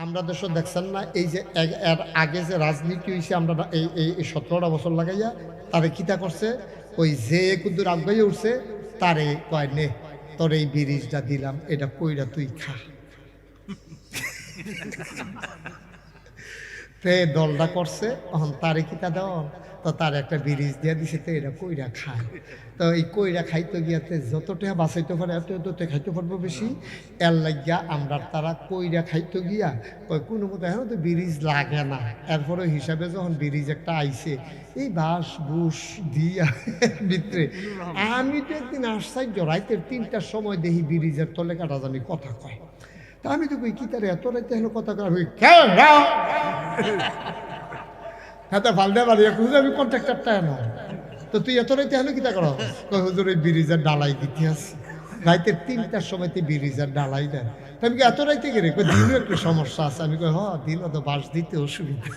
আমরা দেশে দেখছেন না এই যে এর আগে যে রাজনীতি হয়েছে আমরা এই 17টা বছর লাগাইয়া তারে কিতা করছে ওই যে কুদ্দুর আগাইয়া উঠছে তারে কয় নে তোর এই ব্রিজটা দিলাম এটা কইরা তুই খা তে দলটা করছে তখন তারে কিতা দেওয়া তো তার একটা ব্রিজ দিয়ে দিছে তো এটা কইরা খায় তো এই কইরা খাইতে গিয়াতে যতটা বাঁচাইতে পারে এতটা খাইতে পারবো বেশি এর লাগিয়া আমরা তারা কইরা খাইতে গিয়া ওই কোনো মতো এখন তো ব্রিজ লাগে না এরপরে হিসাবে যখন ব্রিজ একটা আইছে এই বাঁশ বুস দিয়া ভিতরে আমি তো একদিন আশ্চর্য রাইতের 3টার সময় দেখি ব্রিজের তলে কাটা জানি কথা কয় তা আমি তো কই কি তার এত রাইতে হলো কথা কয় হাতে ফালদে বাড়ি হুজুর আমি কন্ট্রাক্টরটা এনো তো তুই এত রাইতে হলো কিতা করো হুজুর ওই ব্রিজের ডালাই দিতে আসি রাইতের 3টার সময় তুই ব্রিজের ডালাই দেয় তো আমি এত রাইতে গেলে দিনও একটু সমস্যা আছে আমি কই দিনও তো বাস দিতে অসুবিধা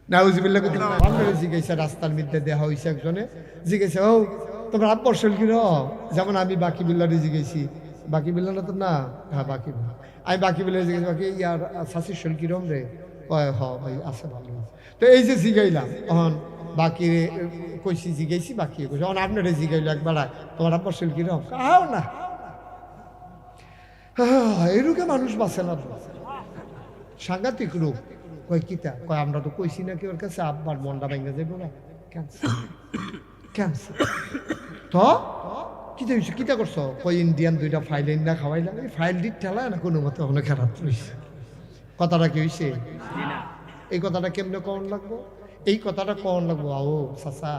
নাউজুবিল্লাহ জিজ্ঞাসা রাস্তার মধ্যে দেওয়া হয়েছে একজনে জিজ্ঞাসা তোমার আব্বর শৈল যেমন আমি বাকি বিল্লারে জিজ্ঞেসি বাকি বিল্লাটা তো না হ্যাঁ বাকি বিল্লা আমি বাকি বিল্লারে জিজ্ঞেসি বাকি ইয়ার শাশির শৈল কিরম রে কয় ভাই আছে ভালো তো এই যে জিগাইলাম তখন বাকি কইছি জিগাইছি বাকি কইছি তখন আপনারে জিগাইলো একবার তোমার আব্বর শৈল কিরম আও না এরুকে মানুষ বাঁচে না সাংঘাতিক রূপ কয় কিতা কয় আমরা তো কইছি নাকি ওর কাছে আব্বার মনটা ভেঙে যাবো না ক্যান্সার ক্যান্সার তো কিতা হয়েছে কিতা করছো কই ইন্ডিয়ান 2টা ফাইল না খাওয়াইলাম এই ফাইল দিক ঠেলা না কোনো মতো ওখানে খারাপ হয়েছে কথাটা কি হয়েছে এই কথাটা কেমনে কন লাগবো এই কথাটা কন লাগবো চাচা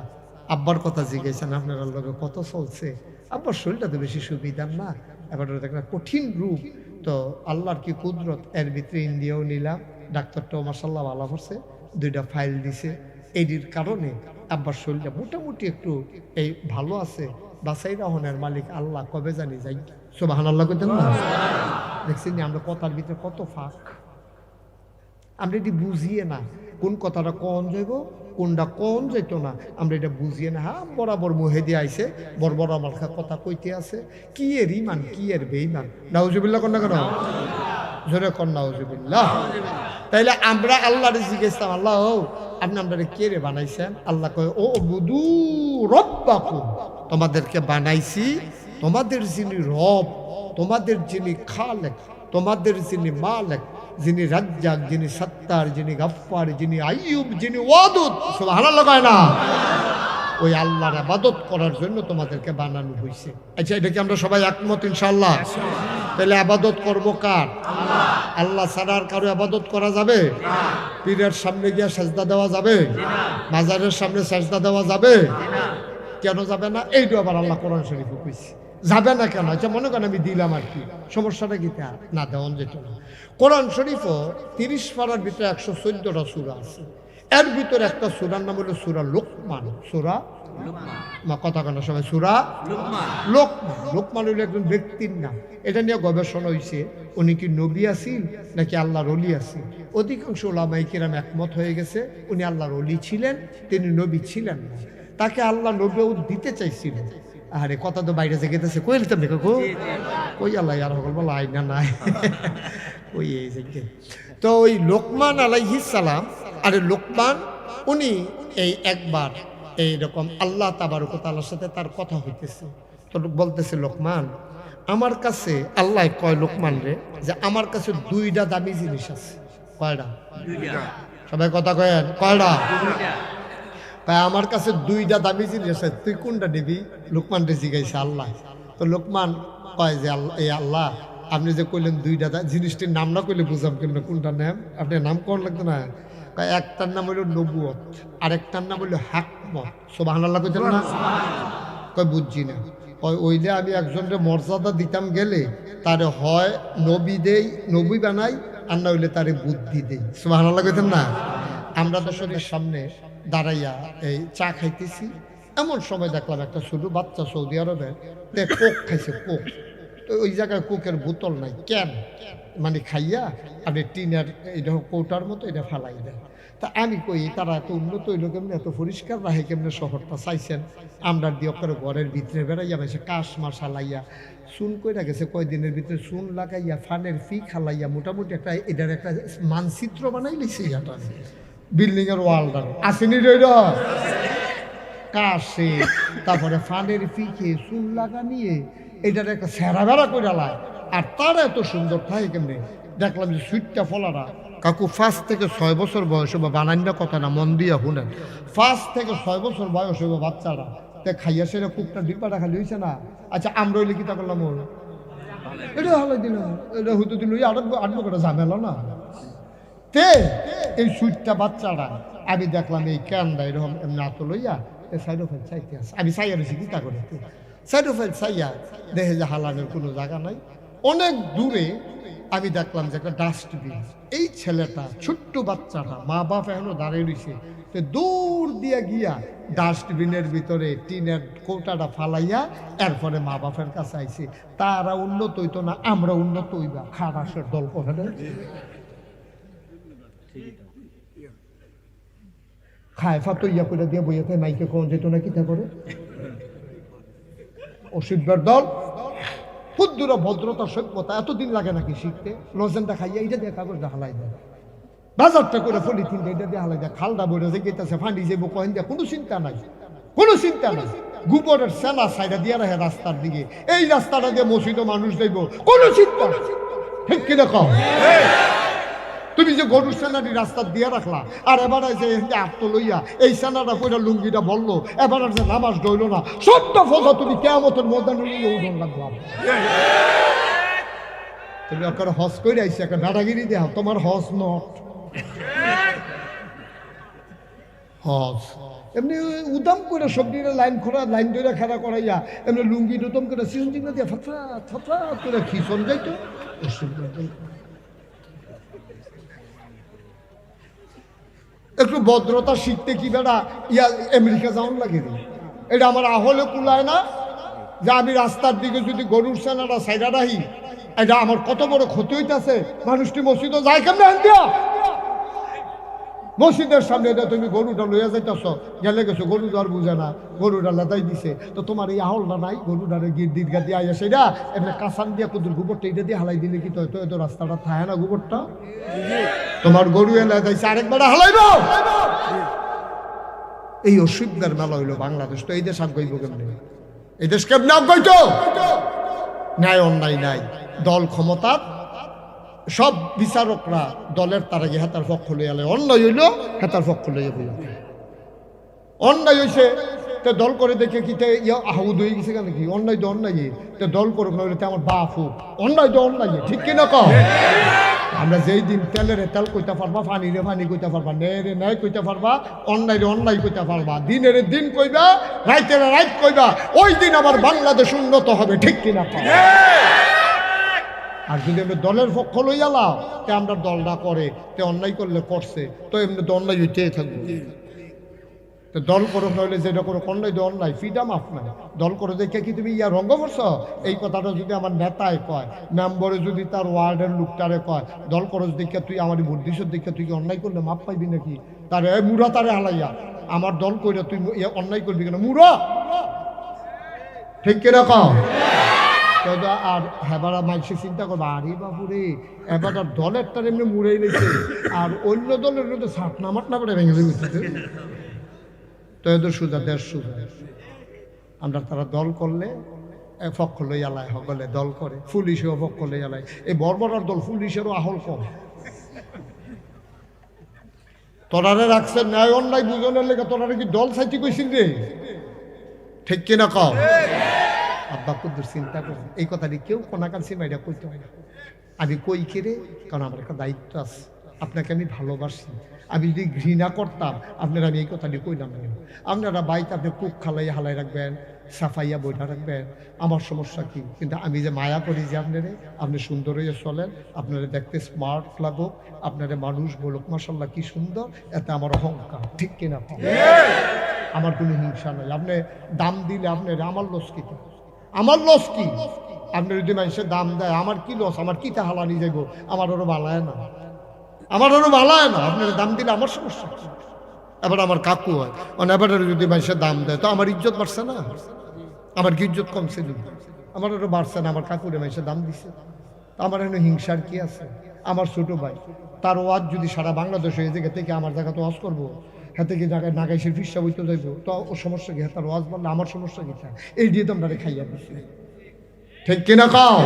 আব্বার কথা জিজ্ঞাসেন আপনার লগে কত চলছে আব্বার শরীরটা তো বেশি সুবিধার না এবার একটা কঠিন রূপ তো আল্লাহর কি কুদরত এর ভিতরে ইন্ডিয়াও নিলাম ডাক্তারটাও মাসাল্লাহ ভালো করছে 2টা ফাইল দিছে এটির কারণে আব্বার শরীরটা মোটামুটি একটু এই ভালো আছে বাসাই রহনের মালিক আল্লাহ কবে জানি যাই সুবহানাল্লাহ কইতেন না দেখছেন আমরা কথার ভিতরে কত ফাঁক আমরা এটি বুঝিয়ে না কোন কথাটা কন যাইব কোনটা কন যাইতো না আমরা এটা বুঝিয়ে না হ্যাঁ বরাবর মুহে দিয়ে আইছে বড় আমার কথা কইতে আছে কি এর ইমান কি এর বেঈমান নাউজুবিল্লাহ কন্যা কেন জোরে কন নাউজুবিল্লাহ তাইলে আমরা আল্লাহরে জিজ্ঞেসলাম আল্লাহ আপনি আপনারা কে রে বানাইছেন আল্লাহ কয় ও বুদু রব্বাকুম তোমাদেরকে বানাইছি তোমাদের যিনি রব তোমাদের যিনি খালেক তোমাদের যিনি মালিক যিনি রাজ্জাক যিনি সত্তার যিনি গফফার যিনি আইয়ুব যিনি ওয়াদুদ সুবহানাল্লাহ কয় না ওই আল্লাহর ইবাদত করার জন্য তোমাদেরকে বানানো হয়েছে আচ্ছা এটা কি আমরা সবাই একমত ইনশাআল্লাহ তাহলে ইবাদত করব কার আল্লাহ ছাড়া আর কারো ইবাদত করা যাবে না পীরের সামনে গিয়ে সেজদা দেওয়া যাবে না মাজারের সামনে সেজদা দেওয়া যাবে না কেন যাবে না এইটা আবার আল্লাহ কোরআন শরীফে কইছে যাবে না কেন আচ্ছা মনে করেন আমি দিলাম আর কি সমস্যাটা কি না দেওয়ান যেত না কোরআন শরীফও 30 পারার ভিতরে 114টা সূরা আছে এর ভিতরে একটা সূরার নাম হলো সূরা লোকমান সূরা মা কথা কেন সবাই সূরা লোকমান হলো একজন ব্যক্তির নাম এটা নিয়ে গবেষণা হয়েছে উনি কি নবী আছেন নাকি আল্লাহর ওলি আছেন অধিকাংশ উলামায়ে কিরাম একমত হয়ে গেছে উনি আল্লাহর ওলি ছিলেন তিনি নবী ছিলেন না তাকে আল্লাহ নবীও দিতে চাইছিলেন আরে কথা তো বাইরে থেকে গেছে কই লিখতে দেখো কই আল্লাহ আর হল বলা আইনা নাই ওই এই যে তো ওই লোকমান আলাইহিস সালাম আরে লোকমান উনি এই একবার এইরকম আল্লাহ তাবারক ওয়া তাআলার সাথে তার কথা হইতেছে তো বলতেছে লোকমান আমার কাছে আল্লাহ কয় লোকমান রে যে আমার কাছে 2টা দামি জিনিস আছে কয়টা 2টা সবাই কথা কয়েন কয়টা 2টা তাই আমার কাছে 2টা দামি জিনিস আছে তুই কোনটা নিবি লোকমান রে জিজ্ঞাসা আল্লাহ তো লোকমান কয় যে আল্লাহ আপনি যে কইলেন 2টা জিনিসটির নাম না কইলে বুঝাম কেমন কোনটা নাম আপনি নাম কোন লাগতো না একটার নাম হইল নবুয়ত আরেকটার নাম হইল হিকমত সুবহানাল্লাহ কইতেন না কয় বুঝছি না ওইলে আমি একজনকে মর্যাদা দিতাম গেলে তারে হয় নবী দেই নবী বানাই আর না হইলে তারে বুদ্ধি দেই সুবহানাল্লাহ কইতেন না আমরা তো শরীরের সামনে দাঁড়াইয়া এই চা খাইতেছি এমন সময় দেখলাম একটা ছোট বাচ্চা সৌদি আরবে কোক খাইছে কোক ওই জায়গায় কোকের বোতল নাই, কেন মানে খাইয়া আপনি টিনের এটা কৌটার মতো এটা ফালাই দেয়। তা আমি কই তারা এত উন্নত হইল কেমনি, এত পরিষ্কার রাখে কেমনি শহরটা চাইছেন। আমরা দিয়ে করে ঘরের ভিতরে বেড়াইয়া বেশি কাশ মাস হালাইয়া চুন কইরা গেছে কয়দিনের ভিতরে চুন লাগাইয়া ফানের ফি খালাইয়া মোটামুটি একটা এটার একটা মানচিত্র বানাই লিছে এটা বিল্ডিং এর ওয়ালটার আসেনি রে কাশে, তারপরে ফানের ফি খেয়ে চুন লাগা নিয়ে এটার একটা সেরা বেড়া করে লায়। আর তারা এত সুন্দর থাকে কেমনি, দেখলাম যে সুইটটা ফলারা কাকু 5 থেকে 6 বছর বয়স হবে, বানান্য কথা না, মন দিয়া শুনেন। 5 থেকে 6 বছর বয়স হবে বাচ্চারা, তে খাইয়া সেটা কুকটা ডিব্বাটা খালি হয়েছে না। আচ্ছা আমরা হইলে কিতা করলাম, ওর এটা হালাই দিলাম, এটা হইতে দিল আটবো করে ঝামেলা না। তে এই সুইটটা বাচ্চারা আমি দেখলাম এই ক্যান্ডা এরকম এমনি আত লইয়া সাইড অফ চাইতে আছে। আমি চাইয়া রয়েছি কিতা করে সাইড অফ চাইয়া দেখে যে হালানের কোনো জায়গা নাই। অনেক দূরে আমি দেখলাম যে একটা ডাস্টবিন। এই ছেলেটা ছোট্ট বাচ্চাটা মা বাপ এখনো দাঁড়িয়ে রয়েছে, তো দূর দিয়ে গিয়া ডাস্টবিনের ভিতরে টিনের কৌটাটা ফালাইয়া এরপরে মা বাপের কাছে আইছে। তারা উন্নত হইতো না, আমরা উন্নত হইবা খারাসের দল করে খায় ফাতো ইয়া করে দিয়ে বইয়াতে মাইকে কোন যেত না কিতা করে অসিব্যের দল। ক্ষুদ্র ভদ্রতা সভ্যতা এতদিন লাগে নাকি শিখতে? লজেনটা খাইয়া এইটা দিয়ে কাগজটা হালাই দেয়, বাজারটা করে পলিথিনটা এটা দিয়ে হালাই দেয়, খালটা বইটা যে গেতেছে ফান্ডি যাবো কয়েন দেয়, কোনো চিন্তা নাই, কোনো চিন্তা নাই। গোবরের সেনা সাইডা দিয়ে রাখে রাস্তার দিকে, এই রাস্তাটা দিয়ে মসজিদে মানুষ যাইব, কোনো চিন্তা ঠিক কিনা কও? তুমি যে গরুর সেনাটি রাস্তা দিয়ে রাখলা, আর এবার যে আত্ম লইয়া এই সেনাটা কইরা লুঙ্গিটা বললো, এবার যে নামাজ ডইল না, সবটা ফজা তুমি কেয়ামতের ময়দানে নিয়ে উঠন লাগবো। তুমি ওখানে হজ করে আইসি একটা দাদাগিরি দেয়া, তোমার হজ নট হজ। এমনি উদাম করে সবজি লাইন খোলা লাইন ধরে খেলা করাইয়া এমনি লুঙ্গি উদম করে সিউন্দিং দিয়ে ফাতরা ফাতরা করে খিচন যাইতো। একটু ভদ্রতা শিখতে কি বেড়া ইয়া আমেরিকা যাওয়ার লাগে রে? এটা আমার আহলে কুলায় না যে আমি রাস্তার দিকে যদি গরুর সেনাটা সাইডা রাখি, এটা আমার কত বড় ক্ষতি হইতেছে। মানুষটি মসজিদে যায় কেমন দিয়া মসজিদের সামনে তুমি গরুটা লইয়া যাইতেছ, গেলে গেছো গরু আর বুঝে না, গরুটা লাদাই দিছে, তো তোমার এই আহলটা নাই, গরুটারে গির দীর্ঘা দিয়ে আইয়া সেটা এমনি কাঁচান দিয়া কুদুর গোবরটা এটা দিয়ে হালাই দিলে কি তো এত রাস্তাটা থাকে না গোবরটা? তোমার গরু এলে যাইছে আরেকবার হালাইব। এই অসুবিধার মেলা হইলো বাংলাদেশ। তো এই দেশ আগাইব কেমনি? এই দেশ কেমনি আগাইতো? ন্যায় অন্যায় নাই, দল ক্ষমতার সব বিচারকরা দলের তার আগে হাতার পক্ষ লইয়া লয়, অন্যায় হইল হাতার পক্ষ লইয়া বইয়া, অন্যায় হয়েছে তো দল করে দেখে কি আহুদ হয়ে গেছে কেন কি? অন্যায় তো অন্যায়, তো দল করুক নইলে তো আমার বাপ হোক, অন্যায় তো অন্যায়, ঠিক কিনা কও? আমরা যেই দিন তেলের তেল কইতে পারবা, পানিরে পানি কইতে পারবা, ন্যায়রে ন্যায় কইতে পারবা, অন্যায় অন্যায় কইতে পারবা, দিনের দিন কইবা, রাইতের রাইত কইবা, ওই দিন আমার বাংলাদেশ উন্নত হবে, ঠিক কিনা কও? আর যদি আমরা দলের পক্ষ লইয়া লাও, তে আমরা দলটা করে তে অন্যায় করলে করছে, তো এমনি তো অন্যায় হইতেই থাকবো। তো দল করো নইলে যেটা করো অন্যায় তো অন্যায়, ফ্রিডম আপনার দল করো দেখে কি তুমি ইয়া রঙ্গ করছ? এই কথাটা যদি আমার নেতায় কয়, মেম্বরে যদি তার ওয়ার্ডের লোকটারে কয়, দল করো দেখে তুই আমার ভোট দিস দেখে তুই কি অন্যায় করলে মাপ পাইবি নাকি? তারে মুরা তারে হালাইয়া আমার দল কইরা তুই অন্যায় করবি কেন? মুরা ঠিক কিরকম? আর হেবারা মাইসে চিন্তা করবো, আরে বাবুরে এবার দলের তার এমনি মুড়েই নিয়েছে, আর অন্য দলের তো ছাটনা মাটনা করে ভেঙে দিচ্ছে। তো এদের সুজা দেড় সুজা আমরা তারা দল করলে পক্ষ লই আলায় সকলে দল করে, পুলিশেও পক্ষ লই আলায়। এই বর্বরার দল পুলিশেরও আহল কম। তোরারে রাখছে ন্যায় অন্যায় বুঝনের লেগে, তোরারে কি দল চাইতে কইছিল রে? ঠিক কিনা কও? আব্বা কুদ্দুর চিন্তা করে এই কথাটি কেউ কোনাকান সীমাইটা কইতে হয় না। আমি কই কেড়ে, কারণ আমার একটা দায়িত্ব আছে, আপনাকে আমি ভালোবাসি। আমি যদি ঘৃণা করতাম আপনারা আমি এই কথাটি কইলাম না। আপনারা বাইতে আপনি কুক খালাই হালাই রাখবেন, সাফাইয়া বইটা রাখবেন, আমার সমস্যা কি? কিন্তু আমি যে মায়া করি যে আপনারে, আপনি সুন্দর হয়ে চলেন, আপনারা দেখতে স্মার্ট লাগুক, আপনারা মানুষ বলুক মাশাআল্লাহ কি সুন্দর, এতে আমার অহংকার, ঠিক কিনা? আমার কোনো হিংসা নাই। আপনি দাম দিলে আপনার আমার লস কি? আমার লস কি? আপনি যদি মানুষের দাম দেয় আমার কি লস, আমার কি হালানি যাইব, আমার ওরও ভালায় না, আমার ওরও ভালায় না। আপনার দাম দিলে আমার সমস্যা কি? এবার আমার কাকু হয়, মানে এবার যদি মানুষের দাম দেয় তো আমার ইজ্জত বাড়ছে না? আমার কি ইজ্জত কমছে নি? আমার ওরও বাড়ছে না, আমার কাকুরে মানুষের দাম দিচ্ছে। আমার এখানে হিংসার কি আছে? আমার ছোট ভাই, তার ওয়াজ যদি সারা বাংলাদেশ হয়ে জায়গা থেকে আমার জায়গাতে ওয়াজ করবো, হ্যাঁ থেকে জায়গায় নাগাইশের ফিসা বইতে যাইবো, তো ও সমস্যা কি? হ্যাঁ তার ওয়াজ বললে আমার সমস্যা কি? এই দিয়ে তো আমরা খাইয়া দিচ্ছি, ঠিক কিনা কাও?